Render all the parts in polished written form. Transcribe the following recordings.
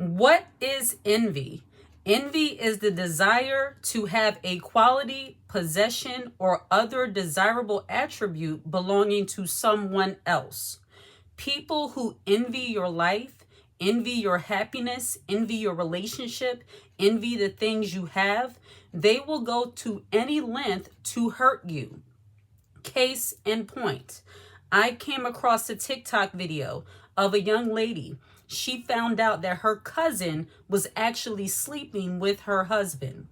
What is envy? Envy is the desire to have a quality, possession, or other desirable attribute belonging to someone else. People who envy your life, envy your happiness, envy your relationship, envy the things you have, they will go to any length to hurt you. Case in point, I came across a TikTok video of a young lady. She found out that her cousin was actually sleeping with her husband.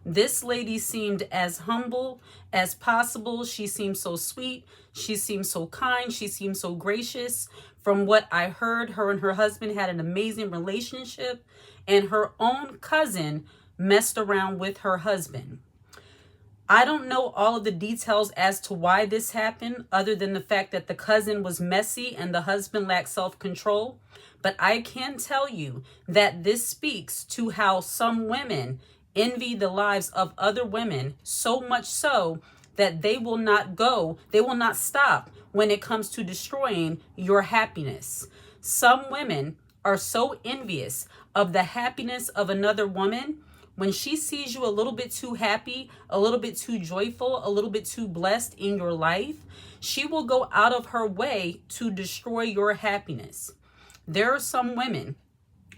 This lady seemed as humble as possible. She seemed so sweet. She seemed so kind. She seemed so gracious. From what I heard, her and her husband had an amazing relationship, and her own cousin messed around with her husband. I don't know all of the details as to why this happened, other than the fact that the cousin was messy and the husband lacked self-control. But I can tell you that this speaks to how some women envy the lives of other women, so much so that they will not stop when it comes to destroying your happiness. Some women are so envious of the happiness of another woman. When she sees you a little bit too happy, a little bit too joyful, a little bit too blessed in your life, she will go out of her way to destroy your happiness. There are some women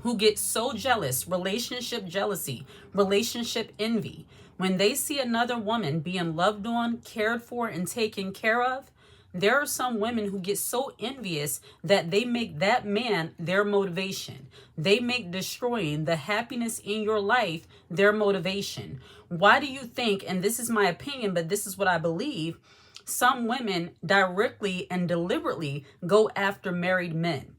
who get so jealous, relationship jealousy, relationship envy. When they see another woman being loved on, cared for, and taken care of, there are some women who get so envious that they make that man their motivation. They make destroying the happiness in your life their motivation. Why do you think, and this is my opinion, but this is what I believe, some women directly and deliberately go after married men?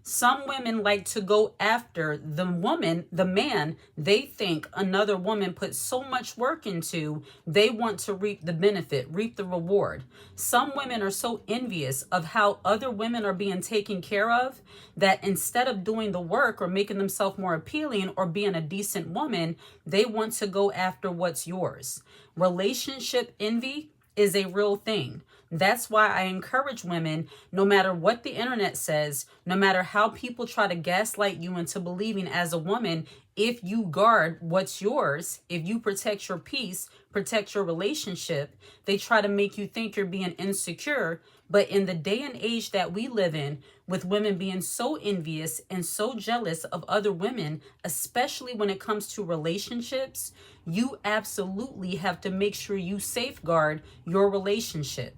Some women like to go after the woman, the man they think another woman put so much work into, they want to reap the benefit, reap the reward. Some women are so envious of how other women are being taken care of that instead of doing the work or making themselves more appealing or being a decent woman, they want to go after what's yours. Relationship envy is a real thing. That's why I encourage women, no matter what the internet says, no matter how people try to gaslight you into believing as a woman, if you guard what's yours, if you protect your peace, protect your relationship, they try to make you think you're being insecure. But in the day and age that we live in, with women being so envious and so jealous of other women, especially when it comes to relationships, you absolutely have to make sure you safeguard your relationship.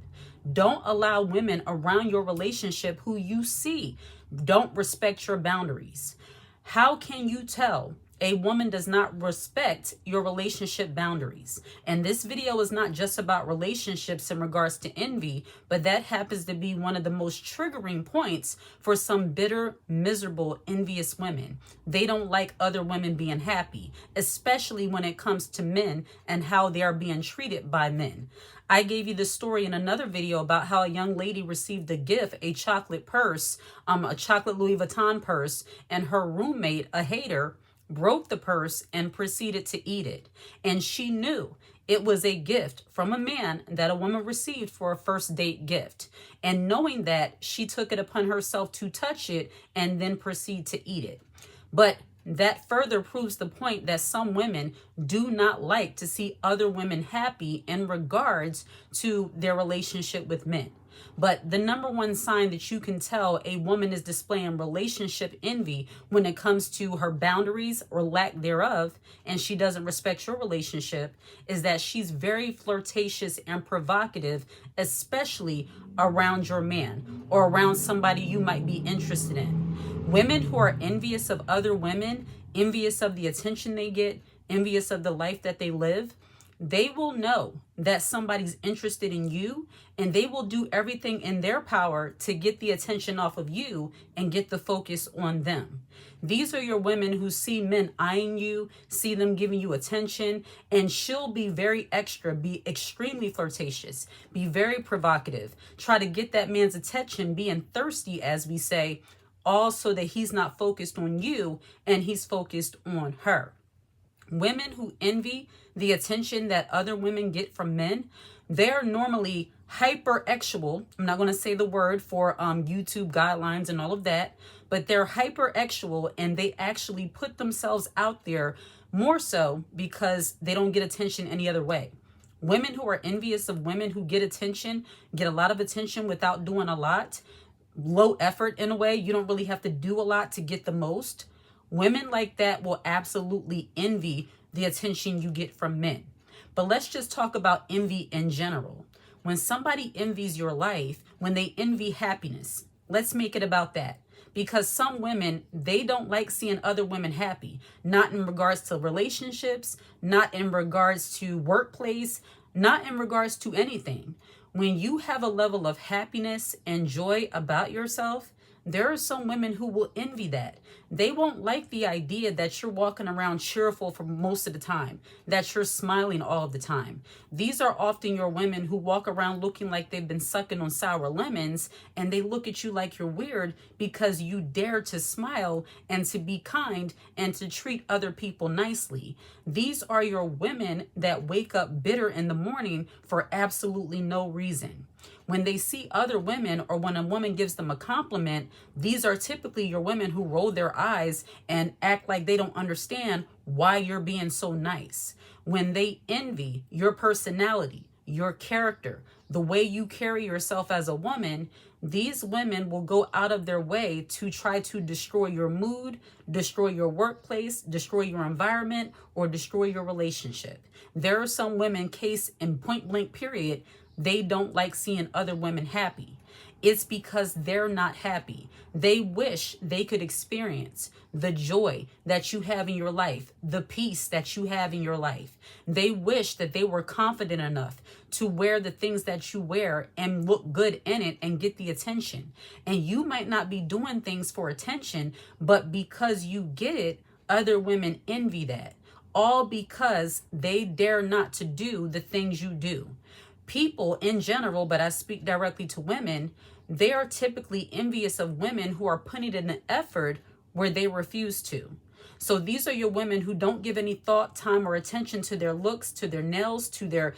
Don't allow women around your relationship who you see don't respect your boundaries. How can you tell a woman does not respect your relationship boundaries? And this video is not just about relationships in regards to envy, but that happens to be one of the most triggering points for some bitter, miserable, envious women. They don't like other women being happy, especially when it comes to men and how they are being treated by men. I gave you the story in another video about how a young lady received a gift, a chocolate purse, a chocolate Louis Vuitton purse, and her roommate, a hater, broke the purse and proceeded to eat it. And she knew it was a gift from a man that a woman received for a first date gift. And knowing that, she took it upon herself to touch it and then proceed to eat it. But that further proves the point that some women do not like to see other women happy in regards to their relationship with men. But the number one sign that you can tell a woman is displaying relationship envy when it comes to her boundaries or lack thereof, and she doesn't respect your relationship, is that she's very flirtatious and provocative, especially around your man or around somebody you might be interested in. Women who are envious of other women, envious of the attention they get, envious of the life that they live, they will know that somebody's interested in you, and they will do everything in their power to get the attention off of you and get the focus on them. These are your women who see men eyeing you, see them giving you attention, and she'll be very extra, be extremely flirtatious, be very provocative, try to get that man's attention, being thirsty, as we say, all so that he's not focused on you and he's focused on her. Women who envy the attention that other women get from men, they're normally hyperexual. I'm not going to say the word for YouTube guidelines and all of that, but they're hyperexual, and they actually put themselves out there more so because they don't get attention any other way. Women who are envious of women who get attention, get a lot of attention without doing a lot, low effort in a way. You don't really have to do a lot to get the most. Women like that will absolutely envy the attention you get from men. But let's just talk about envy in general. When somebody envies your life, when they envy happiness, let's make it about that. Because some women, they don't like seeing other women happy, not in regards to relationships, not in regards to workplace, not in regards to anything. When you have a level of happiness and joy about yourself, there are some women who will envy that. They won't like the idea that you're walking around cheerful for most of the time, that you're smiling all of the time. These are often your women who walk around looking like they've been sucking on sour lemons, and they look at you like you're weird because you dare to smile and to be kind and to treat other people nicely. These are your women that wake up bitter in the morning for absolutely no reason. When they see other women, or when a woman gives them a compliment, these are typically your women who roll their eyes and act like they don't understand why you're being so nice. When they envy your personality, your character, the way you carry yourself as a woman, these women will go out of their way to try to destroy your mood, destroy your workplace, destroy your environment, or destroy your relationship. There are some women, case in point blank period, they don't like seeing other women happy. It's because they're not happy. They wish they could experience the joy that you have in your life, the peace that you have in your life. They wish that they were confident enough to wear the things that you wear and look good in it and get the attention. And you might not be doing things for attention, but because you get it, other women envy that. All because they dare not to do the things you do. People in general, but I speak directly to women, they are typically envious of women who are putting in an effort where they refuse to. So these are your women who don't give any thought, time, or attention to their looks, to their nails, to their,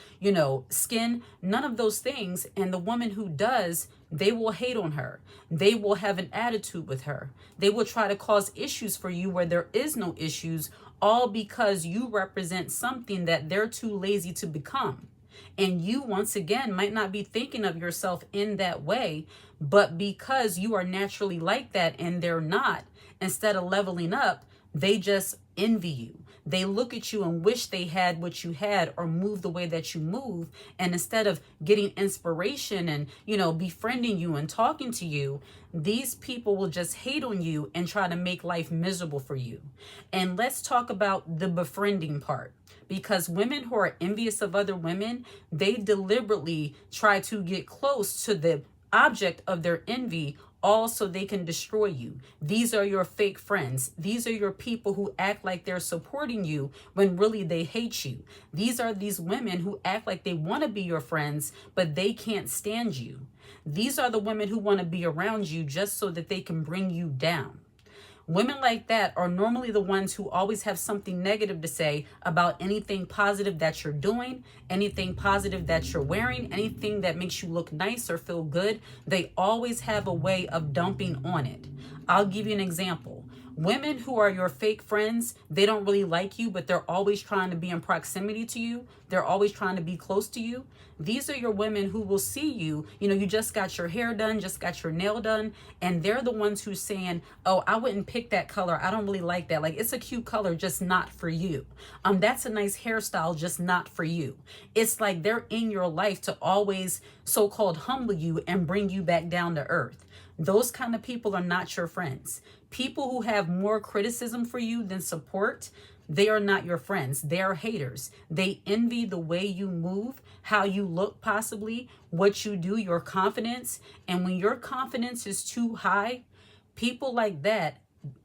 skin, none of those things. And the woman who does, they will hate on her. They will have an attitude with her. They will try to cause issues for you where there is no issues, all because you represent something that they're too lazy to become. And you, once again, might not be thinking of yourself in that way, but because you are naturally like that and they're not, instead of leveling up, they just envy you. They look at you and wish they had what you had or move the way that you move. And instead of getting inspiration and, befriending you and talking to you, these people will just hate on you and try to make life miserable for you. And let's talk about the befriending part. Because women who are envious of other women, they deliberately try to get close to the object of their envy, all so they can destroy you. These are your fake friends. These are your people who act like they're supporting you when really they hate you. These are these women who act like they want to be your friends, but they can't stand you. These are the women who want to be around you just so that they can bring you down. Women like that are normally the ones who always have something negative to say about anything positive that you're doing, anything positive that you're wearing, anything that makes you look nice or feel good. They always have a way of dumping on it. I'll give you an example. Women who are your fake friends, they don't really like you, but they're always trying to be in proximity to you. They're always trying to be close to you. These are your women who will see you. You just got your hair done, just got your nail done, and they're the ones who's saying, oh, I wouldn't pick that color. I don't really like that. Like, it's a cute color, just not for you. That's a nice hairstyle, just not for you. It's like they're in your life to always so-called humble you and bring you back down to earth. Those kind of people are not your friends. People who have more criticism for you than support, they are not your friends. They are haters. They envy the way you move, how you look possibly, what you do, your confidence. And when your confidence is too high, people like that,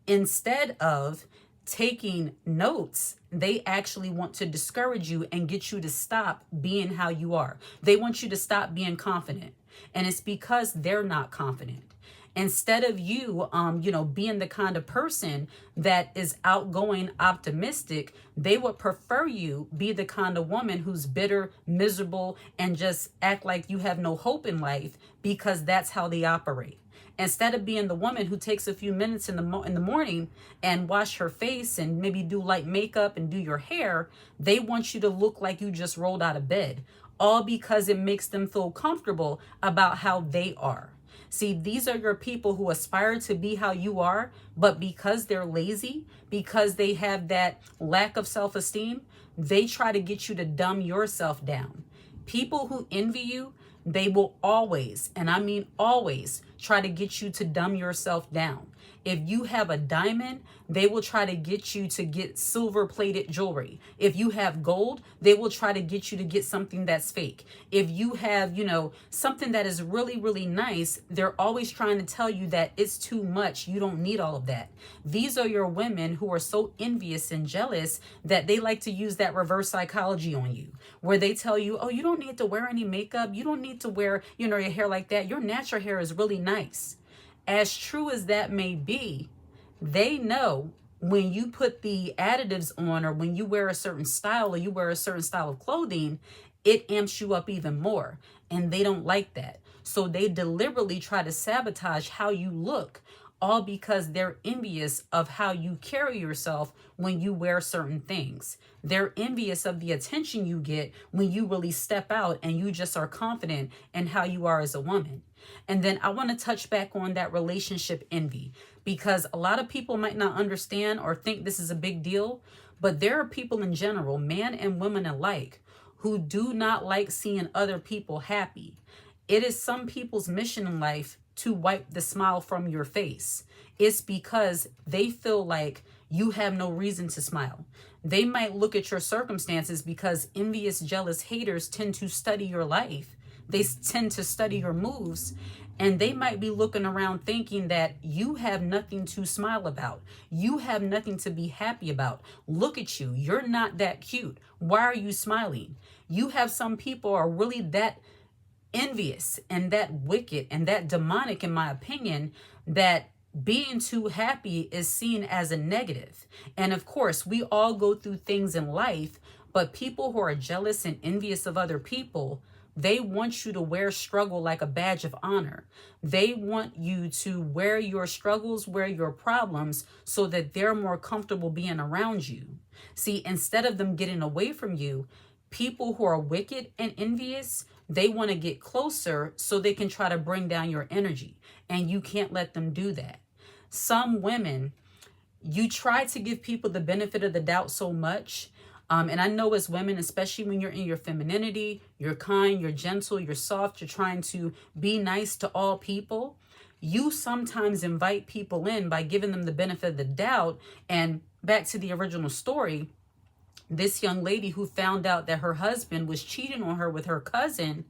instead of taking notes, they actually want to discourage you and get you to stop being how you are. They want you to stop being confident. And it's because they're not confident. Instead of you, being the kind of person that is outgoing, optimistic, they would prefer you be the kind of woman who's bitter, miserable, and just act like you have no hope in life, because that's how they operate. Instead of being the woman who takes a few minutes in the morning and wash her face and maybe do light makeup and do your hair, they want you to look like you just rolled out of bed, all because it makes them feel comfortable about how they are. See, these are your people who aspire to be how you are, but because they're lazy, because they have that lack of self-esteem, they try to get you to dumb yourself down. People who envy you, they will always, and I mean always, try to get you to dumb yourself down. If you have a diamond, they will try to get you to get silver plated jewelry. If you have gold, they will try to get you to get something that's fake. If you have, something that is really, really nice, they're always trying to tell you that it's too much. You don't need all of that. These are your women who are so envious and jealous that they like to use that reverse psychology on you, where they tell you, oh, you don't need to wear any makeup. You don't need to wear, your hair like that. Your natural hair is really nice. As true as that may be, they know when you put the additives on, or when you wear a certain style, or you wear a certain style of clothing, it amps you up even more. And they don't like that. So they deliberately try to sabotage how you look, all because they're envious of how you carry yourself when you wear certain things. They're envious of the attention you get when you really step out and you just are confident in how you are as a woman. And then I want to touch back on that relationship envy, because a lot of people might not understand or think this is a big deal, but there are people in general, men and women alike, who do not like seeing other people happy. It is some people's mission in life to wipe the smile from your face. It's because they feel like you have no reason to smile. They might look at your circumstances, because envious, jealous haters tend to study your life. They tend to study your moves, and they might be looking around thinking that you have nothing to smile about. You have nothing to be happy about. Look at you. You're not that cute. Why are you smiling? You have some people are really that envious and that wicked and that demonic, in my opinion, that being too happy is seen as a negative. And of course, we all go through things in life, but people who are jealous and envious of other people, they want you to wear struggle like a badge of honor. They want you to wear your struggles, wear your problems, so that they're more comfortable being around you. See, instead of them getting away from you, people who are wicked and envious, they want to get closer so they can try to bring down your energy. And you can't let them do that. Some women, you try to give people the benefit of the doubt so much. And I know as women, especially when you're in your femininity, you're kind, you're gentle, you're soft, you're trying to be nice to all people. You sometimes invite people in by giving them the benefit of the doubt. And back to the original story, this young lady who found out that her husband was cheating on her with her cousin,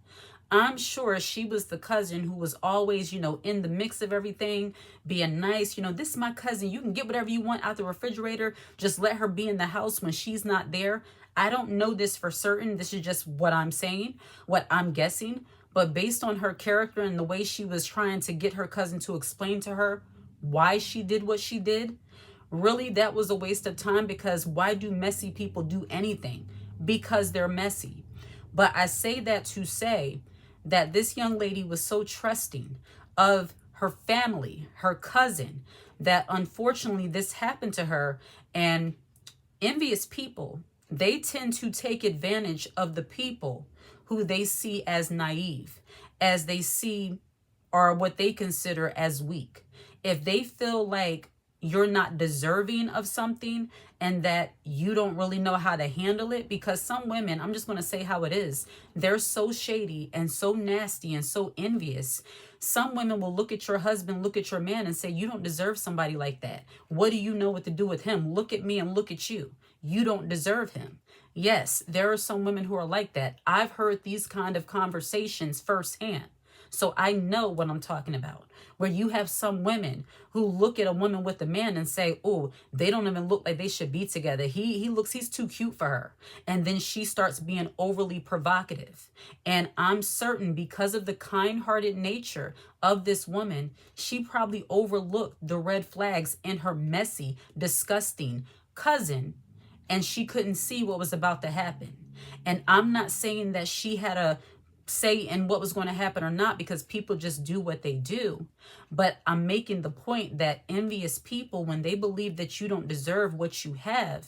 I'm sure she was the cousin who was always, in the mix of everything, being nice. This is my cousin. You can get whatever you want out the refrigerator. Just let her be in the house when she's not there. I don't know this for certain. This is just what I'm saying, what I'm guessing. But based on her character and the way she was trying to get her cousin to explain to her why she did what she did, really, that was a waste of time, because why do messy people do anything? Because they're messy. But I say that to say that this young lady was so trusting of her family, her cousin, that unfortunately this happened to her. And envious people, they tend to take advantage of the people who they see as naive, as they see, or what they consider as weak. If they feel like you're not deserving of something and that you don't really know how to handle it, because some women, I'm just going to say how it is, they're so shady and so nasty and so envious. Some women will look at your husband, look at your man and say, you don't deserve somebody like that. What do you know what to do with him? Look at me and look at you. You don't deserve him. Yes, there are some women who are like that. I've heard these kind of conversations firsthand. So I know what I'm talking about. Where you have some women who look at a woman with a man and say, oh, they don't even look like they should be together. He's too cute for her. And then she starts being overly provocative. And I'm certain because of the kind-hearted nature of this woman, she probably overlooked the red flags in her messy, disgusting cousin, and she couldn't see what was about to happen. And I'm not saying that she had a say in what was going to happen or not, because people just do what they do. But I'm making the point that envious people, when they believe that you don't deserve what you have,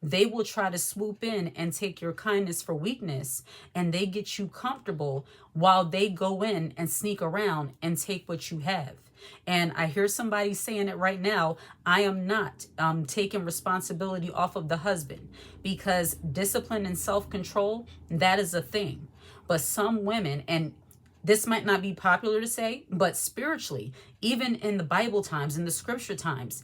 they will try to swoop in and take your kindness for weakness, and they get you comfortable while they go in and sneak around and take what you have. And I hear somebody saying it right now. I am not taking responsibility off of the husband, because discipline and self-control, that is a thing. But some women, and this might not be popular to say, but spiritually, even in the Bible times, in the scripture times,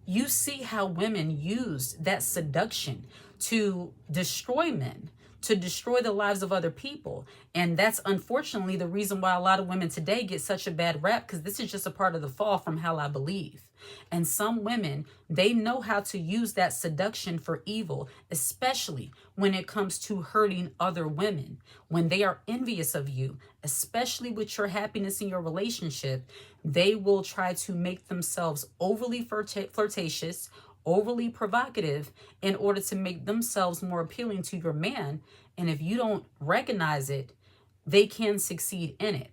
you see how women used that seduction to destroy men, to destroy the lives of other people. And that's unfortunately the reason why a lot of women today get such a bad rap, because this is just a part of the fall from hell, I believe. And some women, they know how to use that seduction for evil, especially when it comes to hurting other women. When they are envious of you, especially with your happiness in your relationship, they will try to make themselves overly flirtatious, overly provocative, in order to make themselves more appealing to your man. And if you don't recognize it, they can succeed in it.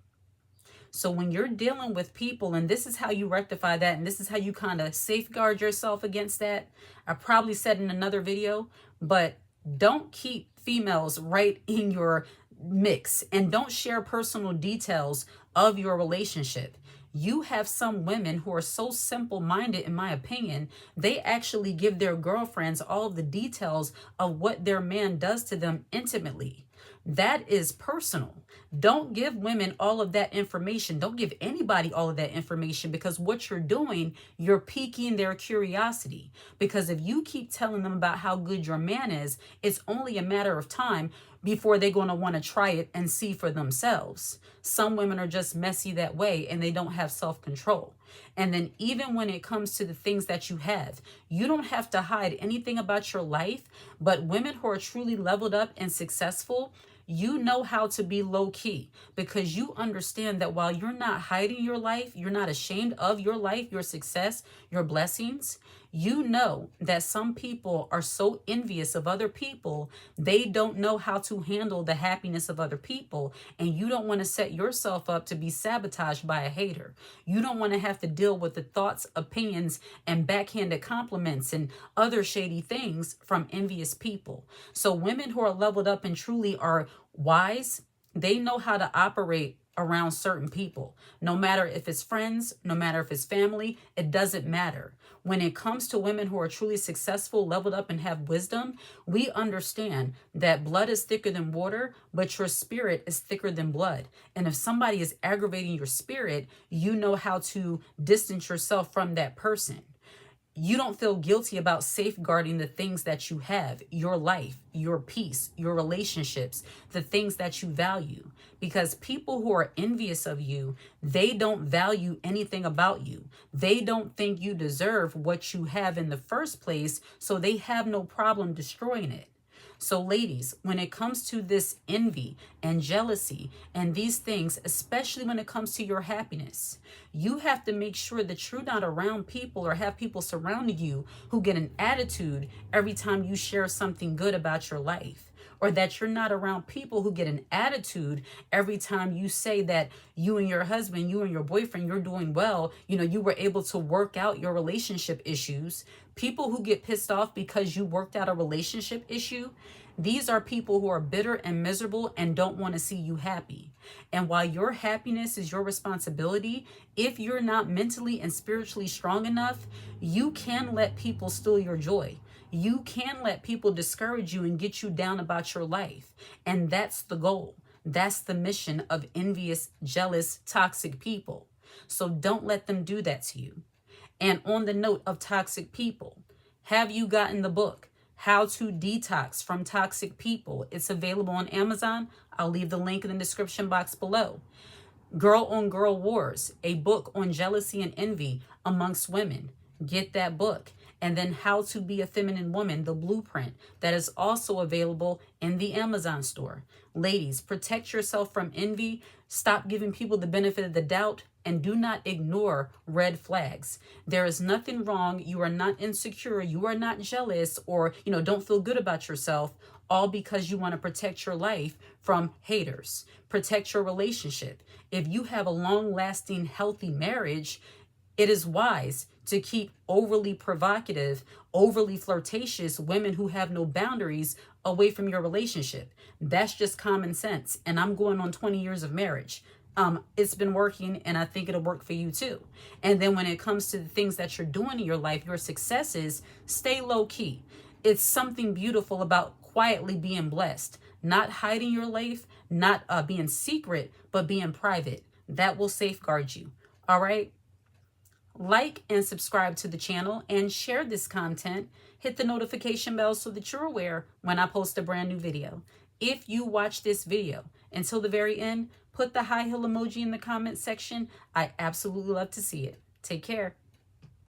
So when you're dealing with people, and this is how you rectify that, and this is how you kind of safeguard yourself against that. I probably said in another video, but don't keep females right in your mix, and don't share personal details of your relationship. You have some women who are so simple-minded, in my opinion, they actually give their girlfriends all of the details of what their man does to them intimately. That is personal. Don't give women all of that information. Don't give anybody all of that information, because what you're doing, you're piquing their curiosity. Because if you keep telling them about how good your man is, it's only a matter of time before they're going to want to try it and see for themselves. Some women are just messy that way, and they don't have self-control. And then even when it comes to the things that you have, you don't have to hide anything about your life. But women who are truly leveled up and successful, you know how to be low key, because you understand that while you're not hiding your life, you're not ashamed of your life, your success, your blessings. You know that some people are so envious of other people, they don't know how to handle the happiness of other people. And you don't want to set yourself up to be sabotaged by a hater. You don't want to have to deal with the thoughts, opinions, and backhanded compliments and other shady things from envious people. So women who are leveled up and truly are wise, they know how to operate around certain people. No matter if it's friends, no matter if it's family, it doesn't matter. When it comes to women who are truly successful, leveled up, and have wisdom, we understand that blood is thicker than water, but your spirit is thicker than blood. And if somebody is aggravating your spirit, you know how to distance yourself from that person. You don't feel guilty about safeguarding the things that you have, your life, your peace, your relationships, the things that you value. Because people who are envious of you, they don't value anything about you. They don't think you deserve what you have in the first place, so they have no problem destroying it. So ladies, when it comes to this envy and jealousy and these things, especially when it comes to your happiness, you have to make sure that you're not around people or have people surrounding you who get an attitude every time you share something good about your life. Or that you're not around people who get an attitude every time you say that you and your husband, you and your boyfriend, you're doing well. You know, you were able to work out your relationship issues. People who get pissed off because you worked out a relationship issue, these are people who are bitter and miserable and don't want to see you happy. And while your happiness is your responsibility, if you're not mentally and spiritually strong enough, you can let people steal your joy. You can let people discourage you and get you down about your life. And that's the goal. That's the mission of envious, jealous, toxic people. So don't let them do that to you. And on the note of toxic people, have you gotten the book, How to Detox from Toxic People? It's available on Amazon. I'll leave the link in the description box below. Girl on Girl Wars, a book on jealousy and envy amongst women. Get that book. And then How to Be a Feminine Woman, the blueprint, that is also available in the Amazon store. Ladies, protect yourself from envy. Stop giving people the benefit of the doubt, and do not ignore red flags. There is nothing wrong. You are not insecure. You are not jealous, or, don't feel good about yourself, all because you want to protect your life from haters. Protect your relationship. If you have a long-lasting, healthy marriage, it is wise to keep overly provocative, overly flirtatious women who have no boundaries away from your relationship. That's just common sense. And I'm going on 20 years of marriage. It's been working, and I think it'll work for you too. And then when it comes to the things that you're doing in your life, your successes, stay low key. It's something beautiful about quietly being blessed, not hiding your life, not being secret, but being private. That will safeguard you. All right. Like and subscribe to the channel and share this content. Hit the notification bell so that you're aware when I post a brand new video. If you watch this video until the very end, put the high heel emoji in the comment section. I absolutely love to see it. Take care.